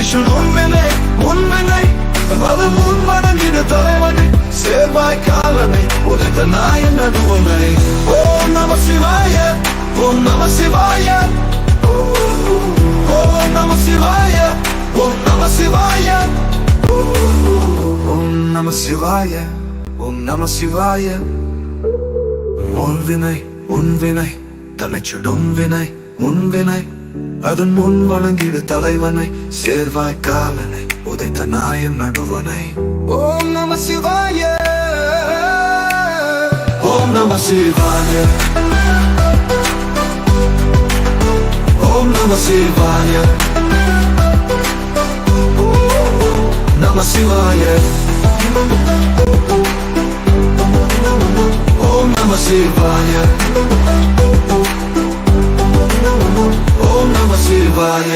தனேஷன் உன்வினை அது முன் வணங்கிட தலைவனை சேர்வாய் காலனை உதைத்த நாயன் நடுவனை. ஓம் நம சிவாய, ஓம் நம சிவாய, ஓம் நம சிவாய, ஓம் நம சிவாய, ஓம் நம சிவாய, ஓம் நம சிவாய. உன்வினை தலைச்சுடும் வினை முன்வினை அதன் முன் வணங்கிடு தலைவனை சேர்வாய் காலனை உதைத்த நாயன் நடுவனை. ஓம் நம சிவாய, ஓம் நம சிவாய, ஓம் நம சிவாய, நம சிவாய, ஓம் நம சிவாய, ஓம் நம சிவாய.